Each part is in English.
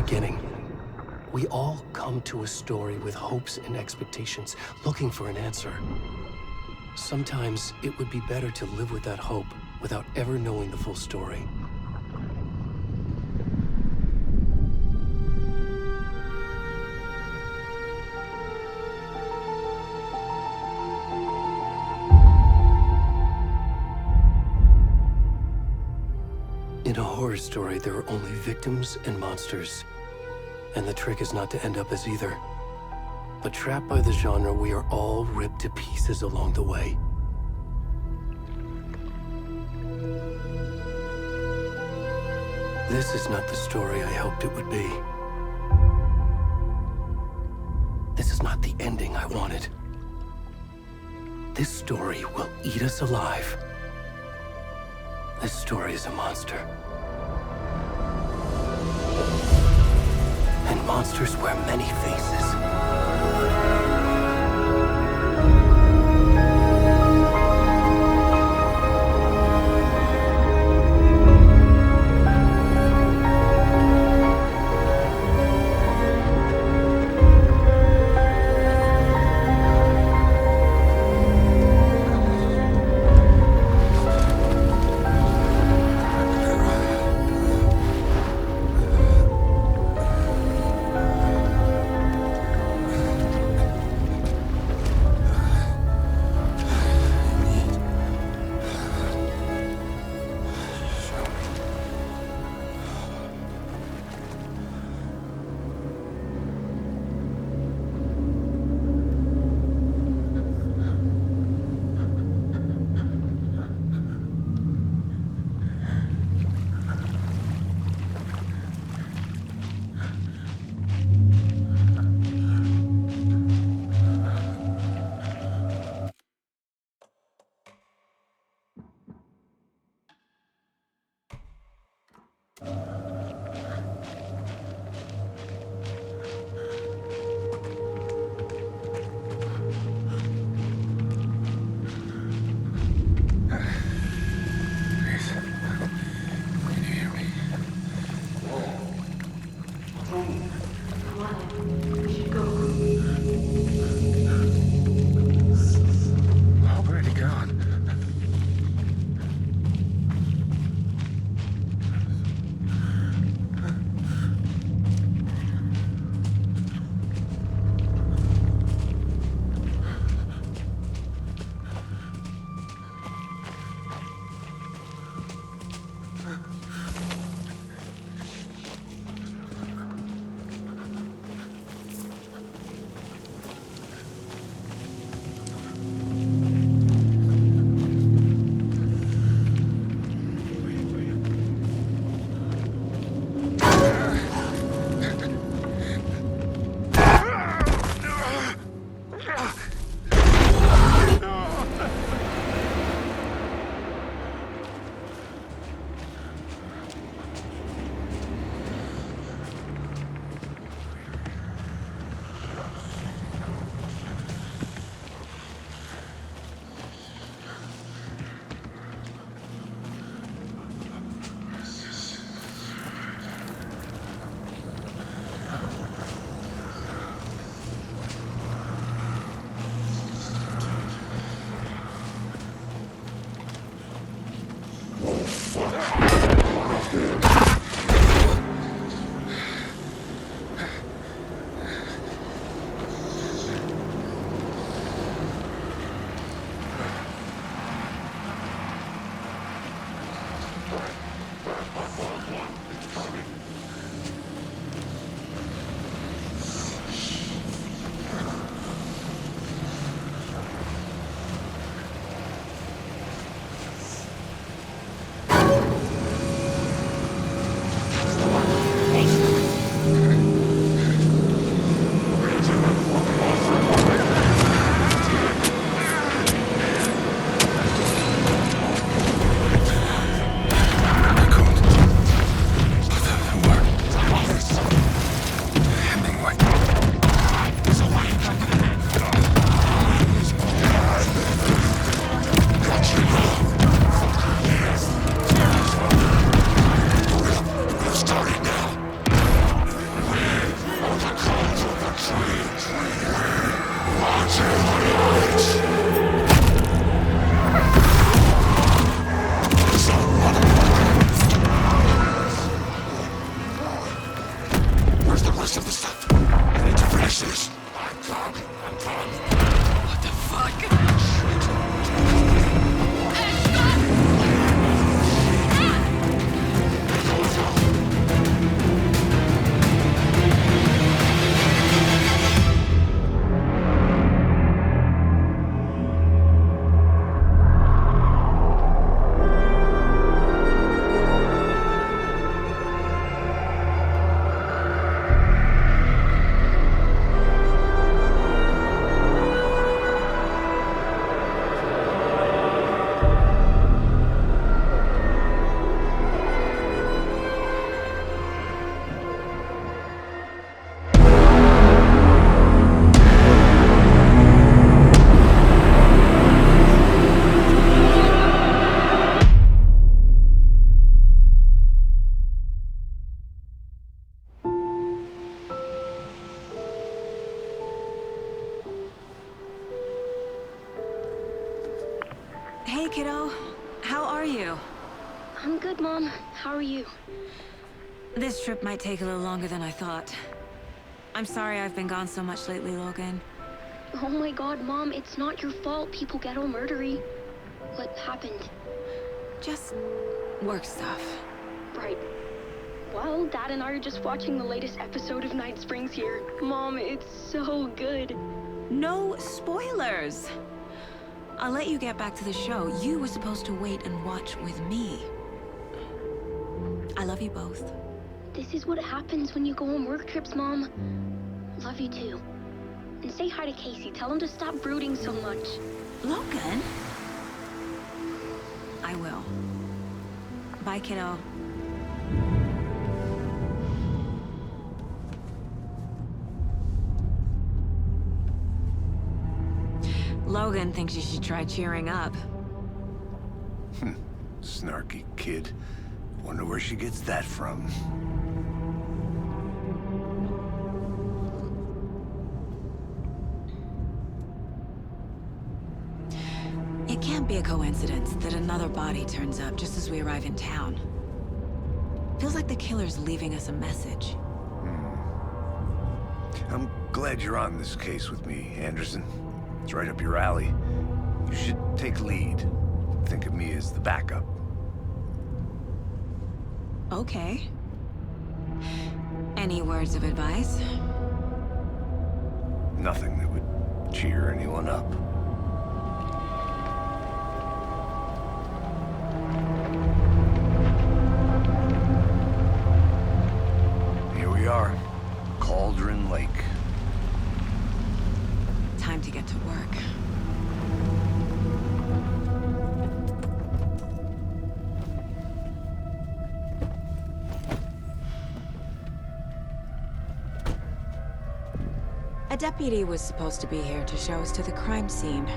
beginning. We all come to a story with hopes and expectations, looking for an answer. Sometimes it would be better to live with that hope without ever knowing the full story. In a horror story, there are only victims and monsters. And the trick is not to end up as either. But trapped by the genre, we are all ripped to pieces along the way. This is not the story I hoped it would be. This is not the ending I wanted. This story will eat us alive. This story is a monster. And monsters wear many faces. you? I'm good, Mom. How are you? This trip might take a little longer than I thought. I'm sorry I've been gone so much lately, Logan. Oh my god, Mom, it's not your fault people get all murdery. What happened? Just work stuff. Right. Well, Dad and I are just watching the latest episode of Night Springs here. Mom, it's so good. No spoilers! I'll let you get back to the show. You were supposed to wait and watch with me. I love you both. This is what happens when you go on work trips, Mom. Love you too. And say hi to Casey. Tell him to stop brooding so much. Logan? I will. Bye, kiddo. Logan thinks you should try cheering up. Snarky kid. Wonder where she gets that from. It can't be a coincidence that another body turns up just as we arrive in town. Feels like the killer's leaving us a message. I'm glad you're on this case with me, Anderson. It's right up your alley. You should take lead. Think of me as the backup. Okay. Any words of advice? Nothing that would cheer anyone up. Here we are. Cauldron Lake. Time to get to work. A deputy was supposed to be here to show us to the crime scene.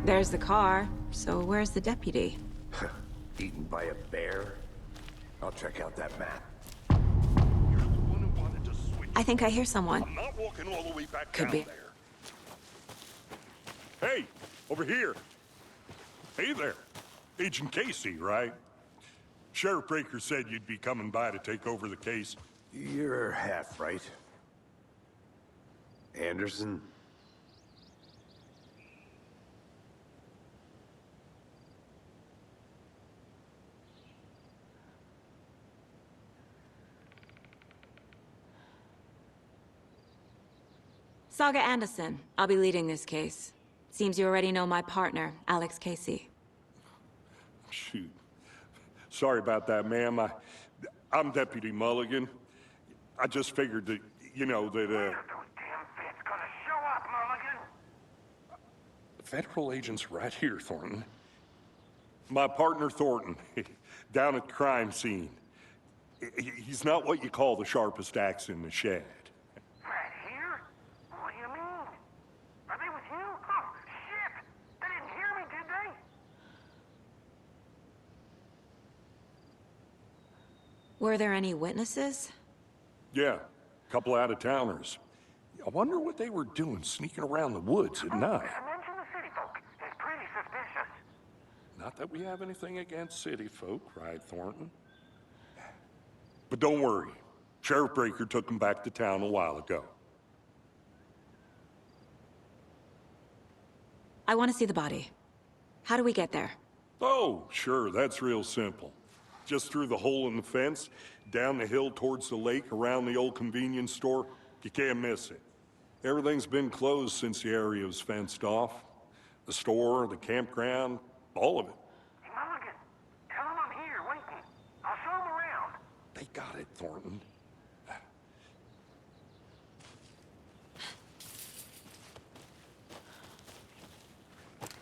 There's the car, so where's the deputy? Eaten by a bear? I'll check out that map. You're the one who wanted to switch. I think I hear someone. I'm not walking all the way back Could down be. there. Hey, over here. Hey there. Agent Casey, right? Sheriff Breaker said you'd be coming by to take over the case. You're half right. Anderson? Saga Anderson. I'll be leading this case. Seems you already know my partner, Alex Casey. Shoot. Sorry about that, ma'am. I'm Deputy Mulligan. I just figured that, you know, that, When are those damn feds gonna show up, Mulligan? federal agent's right here, Thornton. My partner, Thornton, down at the crime scene. He's not what you call the sharpest axe in the shed. Right here? What do you mean? Are they with you? Oh, shit! They didn't hear me, did they? Were there any witnesses? Yeah, a couple out-of-towners. I wonder what they were doing sneaking around the woods at night. Mention the city folk. It's pretty suspicious. Not that we have anything against city folk, right, Thornton? But don't worry. Sheriff Breaker took them back to town a while ago. I want to see the body. How do we get there? Oh, sure, that's real simple. Just through the hole in the fence, down the hill towards the lake, around the old convenience store. You can't miss it. Everything's been closed since the area was fenced off. The store, the campground, all of it. Hey, Mulligan, tell them I'm here, waiting. I'll show them around. They got it, Thornton.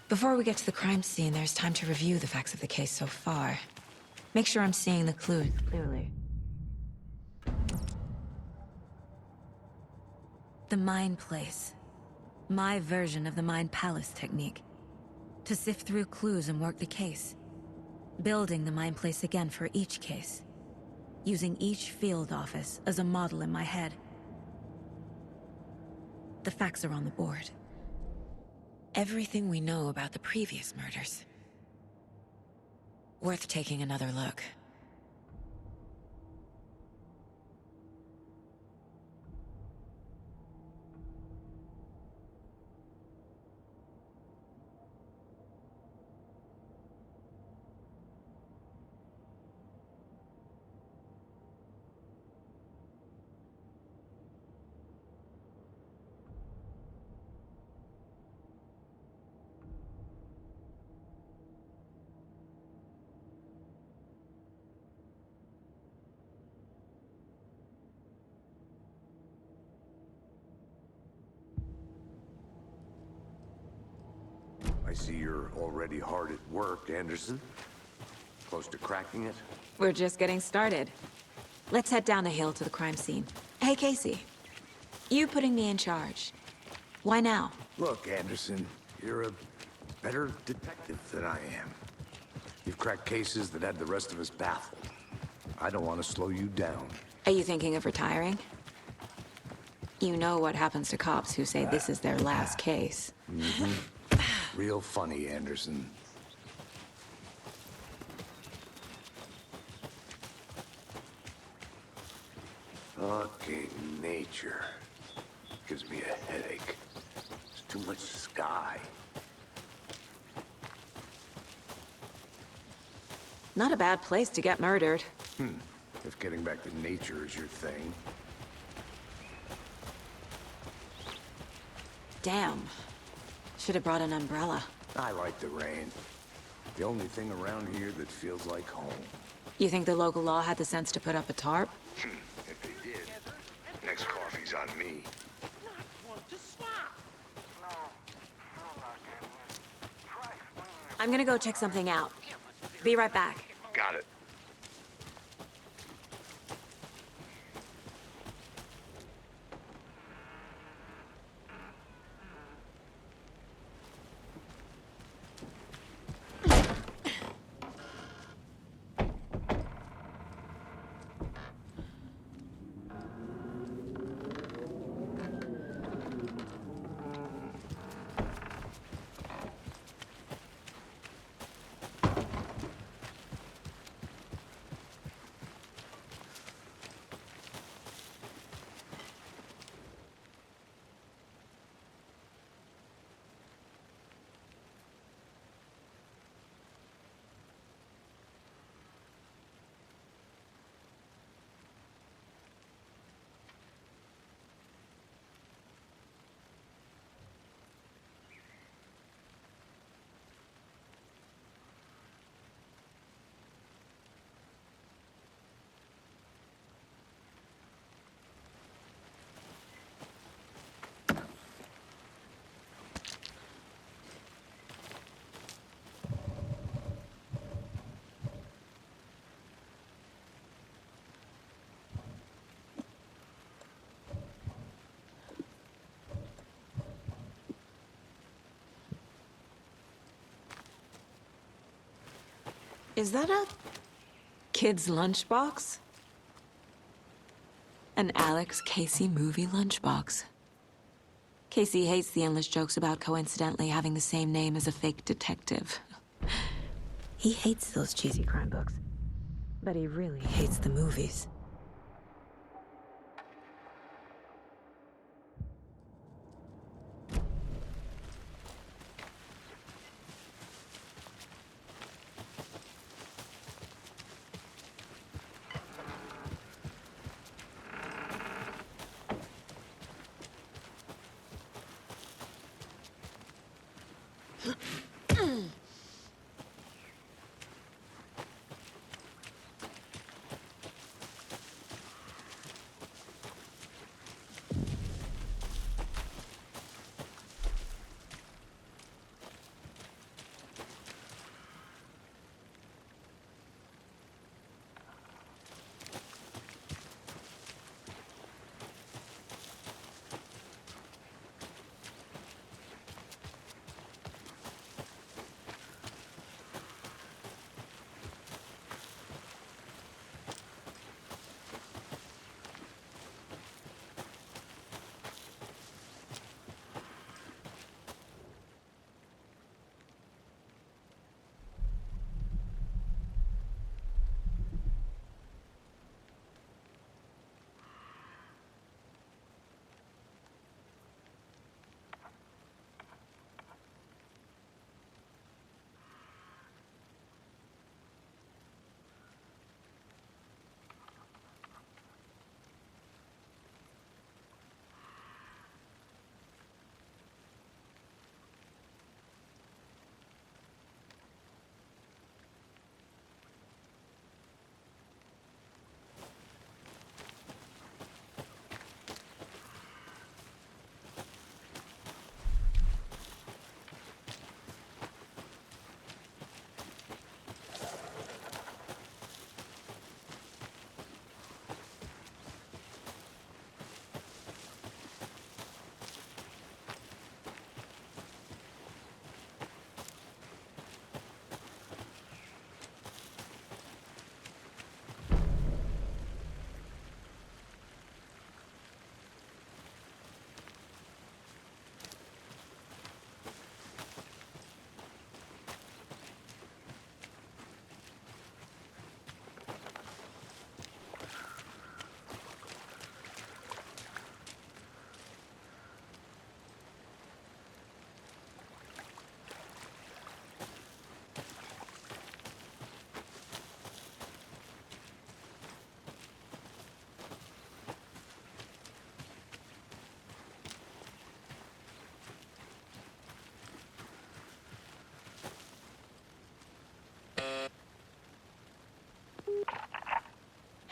Before we get to the crime scene, there's time to review the facts of the case so far. Make sure I'm seeing the clues clearly. The Mind Place. My version of the Mind Palace technique. To sift through clues and work the case. Building the Mind Place again for each case. Using each field office as a model in my head. The facts are on the board. Everything we know about the previous murders. Worth taking another look. I see you're already hard at work, Anderson. Close to cracking it? We're just getting started. Let's head down the hill to the crime scene. Hey, Casey. You putting me in charge. Why now? Look, Anderson, you're a better detective than I am. You've cracked cases that had the rest of us baffled. I don't want to slow you down. Are you thinking of retiring? You know what happens to cops who say this is their last case. Real funny, Anderson. Okay, nature. Gives me a headache. There's too much sky. Not a bad place to get murdered. If getting back to nature is your thing. Damn. Should have brought an umbrella. I like the rain. The only thing around here that feels like home. You think the local law had the sense to put up a tarp? If they did, next coffee's on me. I'm gonna go check something out. Be right back. Got it. Is that a kid's lunchbox? An Alex Casey movie lunchbox. Casey hates the endless jokes about coincidentally having the same name as a fake detective. He hates those cheesy crime books. But he really hates the movies.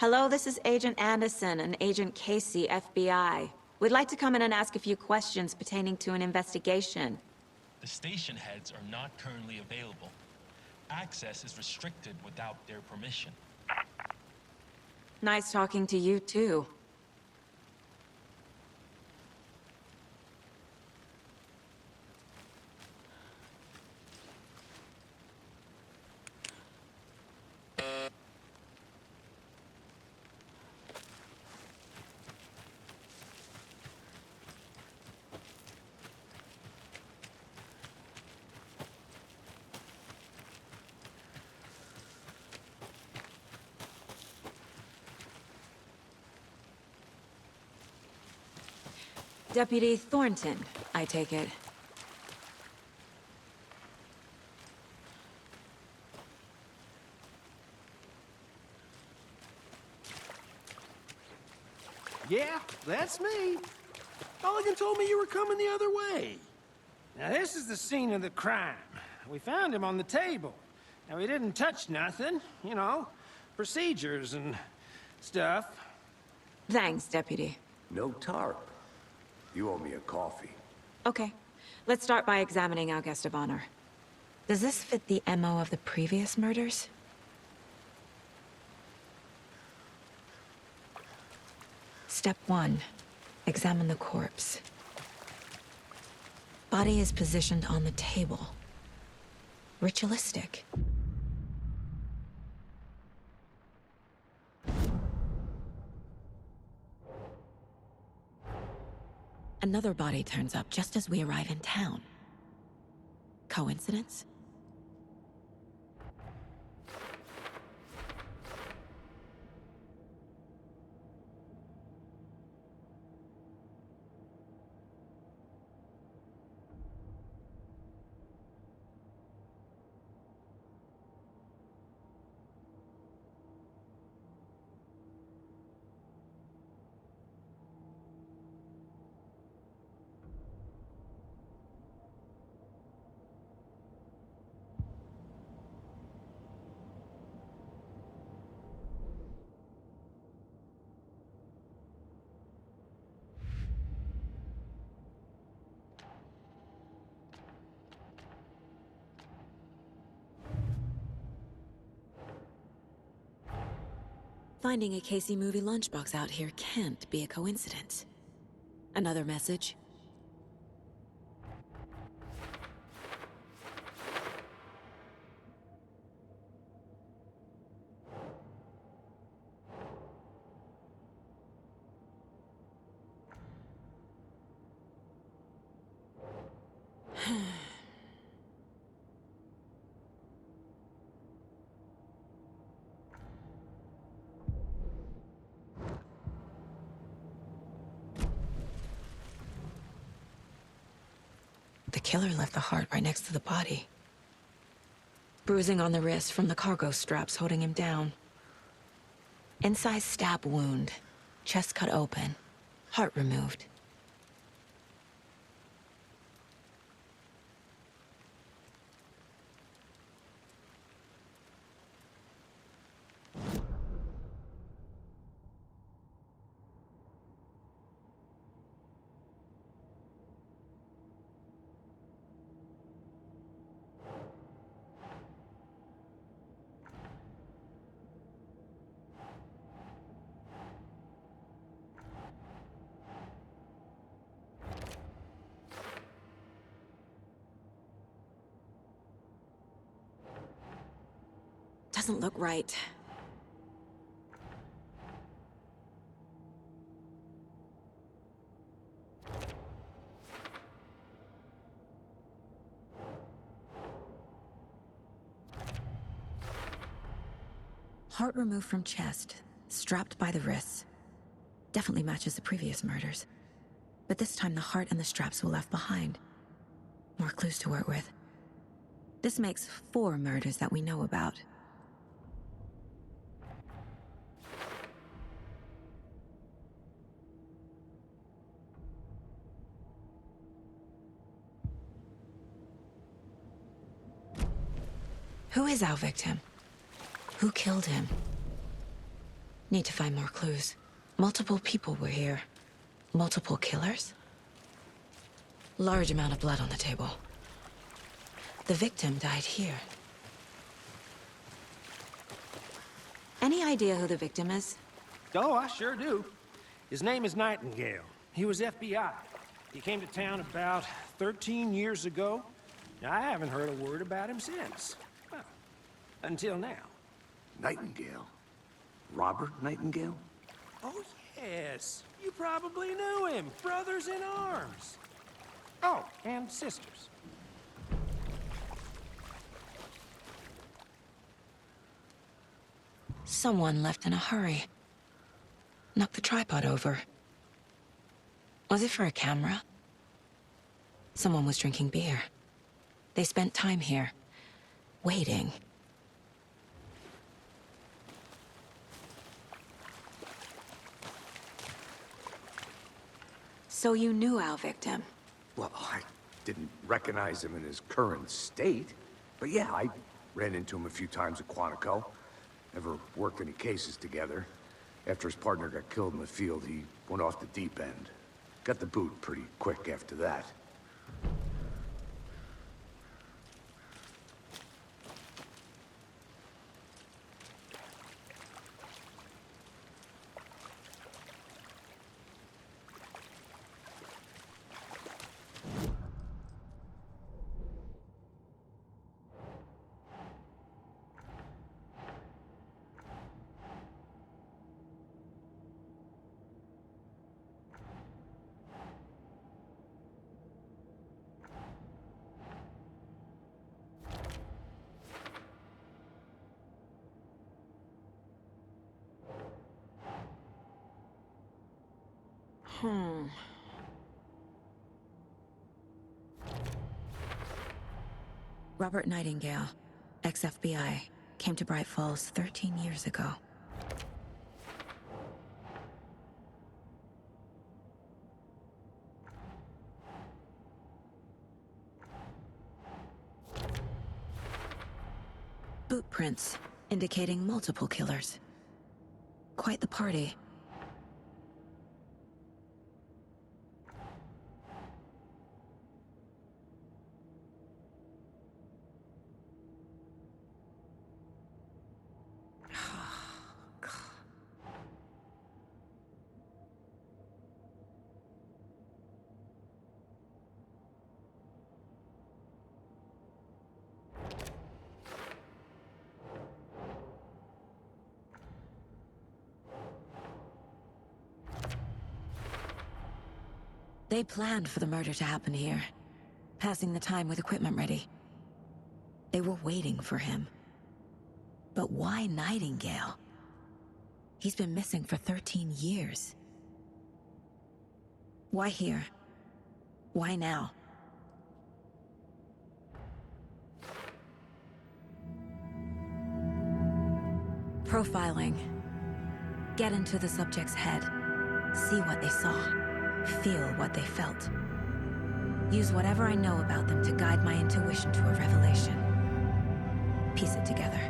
Hello, this is Agent Anderson and Agent Casey, FBI. We'd like to come in and ask a few questions pertaining to an investigation. The station heads are not currently available. Access is restricted without their permission. Nice talking to you, too. Deputy Thornton, I take it. Yeah, that's me. Mulligan told me you were coming the other way. Now, this is the scene of the crime. We found him on the table. Now, he didn't touch nothing, you know, procedures and stuff. Thanks, Deputy. No tarp. You owe me a coffee. Okay, let's start by examining our guest of honor. Does this fit the MO of the previous murders? Step 1. Examine the corpse. Body is positioned on the table. Ritualistic. Another body turns up just as we arrive in town. Coincidence? Finding a Casey movie lunchbox out here can't be a coincidence. Another message? The killer left the heart right next to the body. Bruising on the wrist from the cargo straps holding him down. Inside stab wound. Chest cut open. Heart removed. Doesn't look right. Heart removed from chest, strapped by the wrists. Definitely matches the previous murders. But this time the heart and the straps were left behind. More clues to work with. This makes 4 murders that we know about. Who is our victim? Who killed him? Need to find more clues. Multiple people were here. Multiple killers? Large amount of blood on the table. The victim died here. Any idea who the victim is? Oh, I sure do. His name is Nightingale. He was FBI. He came to town about 13 years ago. I haven't heard a word about him since. Well, until now. Nightingale? Robert Nightingale? Oh, yes. You probably knew him. Brothers in arms. Oh, and sisters. Someone left in a hurry. Knocked the tripod over. Was it for a camera? Someone was drinking beer. They spent time here, waiting. So you knew our victim? Well, I didn't recognize him in his current state. But yeah, I ran into him a few times at Quantico. Never worked any cases together. After his partner got killed in the field, he went off the deep end. Got the boot pretty quick after that. Robert Nightingale, ex-FBI, came to Bright Falls 13 years ago. Boot prints, indicating multiple killers. Quite the party. They planned for the murder to happen here, passing the time with equipment ready. They were waiting for him. But why Nightingale? He's been missing for 13 years. Why here? Why now? Profiling. Get into the subject's head. See what they saw. Feel what they felt. Use whatever I know about them to guide my intuition to a revelation. Piece it together.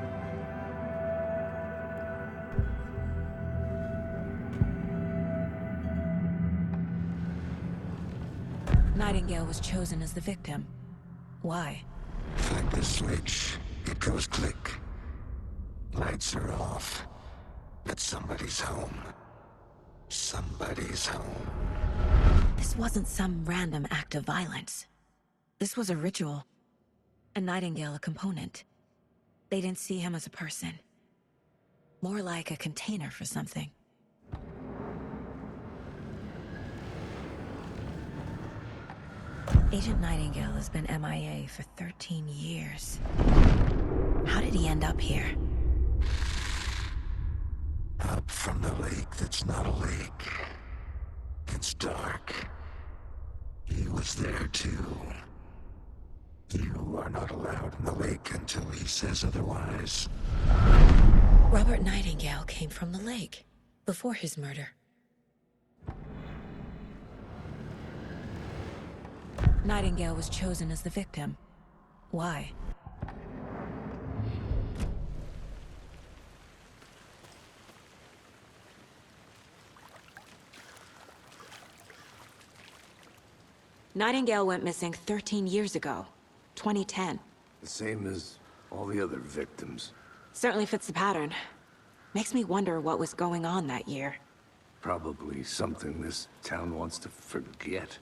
Nightingale was chosen as the victim. Why? Find the switch. It goes click. Lights are off. But somebody's home. Somebody's home. This wasn't some random act of violence. This was a ritual. And Nightingale a component. They didn't see him as a person. More like a container for something. Agent Nightingale has been MIA for 13 years. How did he end up here? Up from the lake that's not a lake. It's dark. He was there too. You are not allowed in the lake until he says otherwise. Robert Nightingale came from the lake, before his murder. Nightingale was chosen as the victim. Why? Nightingale went missing 13 years ago. 2010. The same as all the other victims. Certainly fits the pattern. Makes me wonder what was going on that year. Probably something this town wants to forget.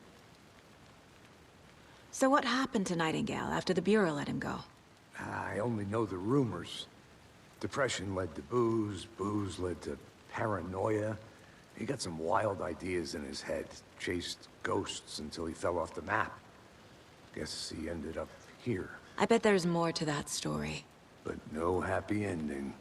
So what happened to Nightingale after the Bureau let him go? I only know the rumors. Depression led to booze, booze led to paranoia. He got some wild ideas in his head, chased ghosts until he fell off the map. Guess he ended up here, I bet there's more to that story. but no happy ending.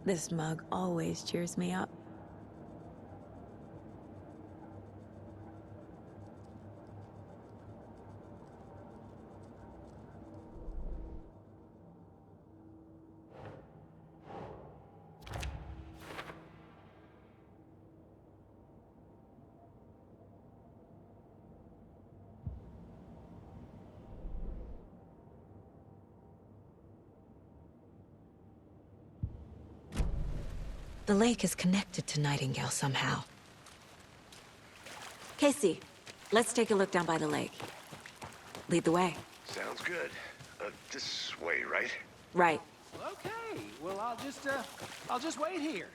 This mug always cheers me up. The lake is connected to Nightingale somehow. Casey, let's take a look down by the lake. Lead the way. Sounds good. This way, right? Right. Okay, well, I'll just wait here.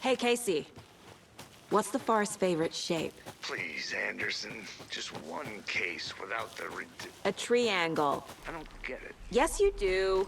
Hey, Casey. What's the far's favorite shape? Please, Anderson. Just one case without the A triangle. I don't get it. Yes, you do.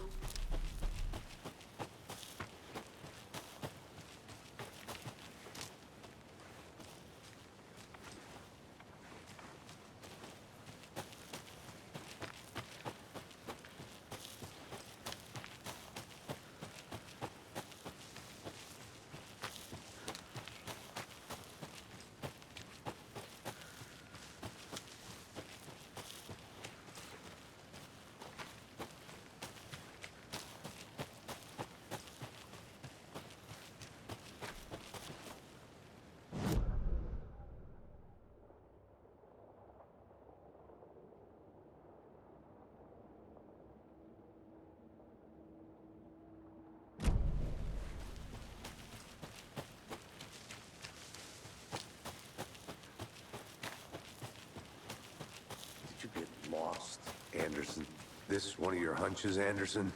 Anderson. This one of your hunches, Anderson?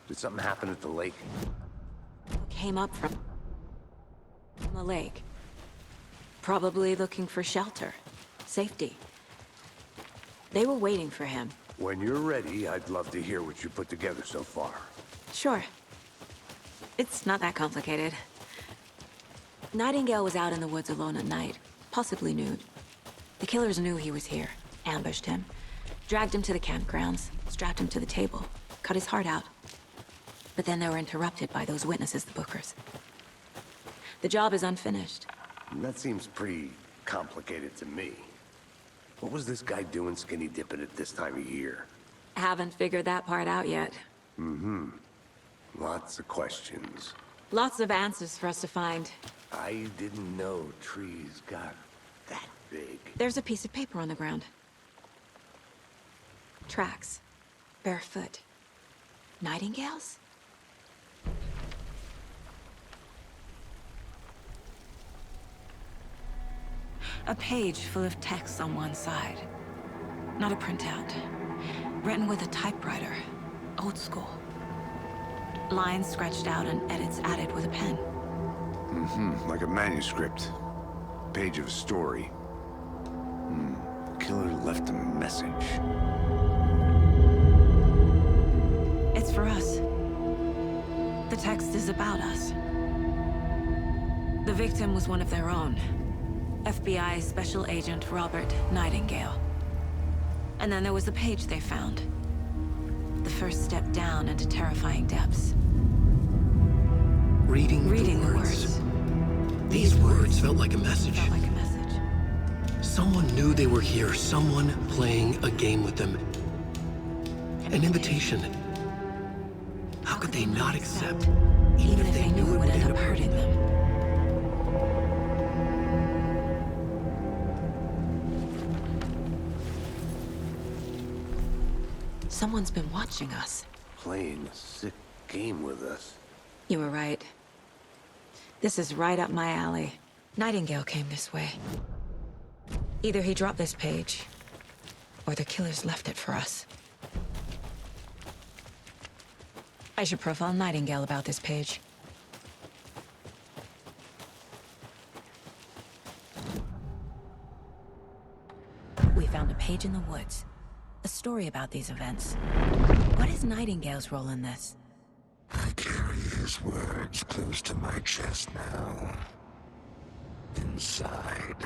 Did something happen at the lake? Came up from the lake. Probably looking for shelter. Safety. They were waiting for him. When you're ready, I'd love to hear what you put together so far. Sure. It's not that complicated. Nightingale was out in the woods alone at night, possibly nude. The killers knew he was here, ambushed him, dragged him to the campgrounds, strapped him to the table, cut his heart out. But then they were interrupted by those witnesses, the Bookers. The job is unfinished. That seems pretty complicated to me. What was this guy doing skinny dipping at this time of year? Haven't figured that part out yet. Lots of questions. Lots of answers for us to find. I didn't know trees got that big. There's a piece of paper on the ground. Tracks. Barefoot. Nightingales? A page full of text on one side. Not a printout. Written with a typewriter. Old school. Lines scratched out and edits added with a pen. Like a manuscript. Page of a story. Killer left a message. It's for us. The text is about us. The victim was one of their own. FBI Special Agent Robert Nightingale. And then there was the page they found. The first step down into terrifying depths. Reading the words. These words felt like a message. Someone knew they were here, someone playing a game with them. An invitation. How could they not accept, even if they knew it would end up hurting them? Someone's been watching us. Playing a sick game with us. You were right. This is right up my alley. Nightingale came this way. Either he dropped this page, or the killers left it for us. I should profile Nightingale about this page. We found a page in the woods. A story about these events. What is Nightingale's role in this? I carry his words close to my chest now. Inside,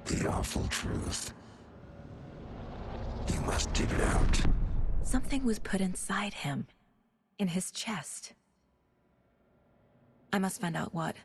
the awful truth. You must dig it out. Something was put inside him. In his chest. I must find out what.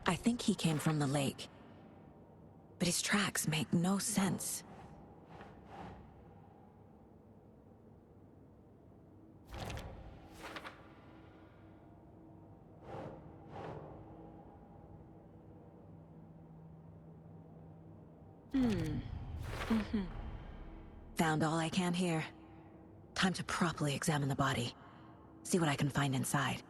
I think he came from the lake. But his tracks make no sense. Found all I can here. Time to properly examine the body. See what I can find inside.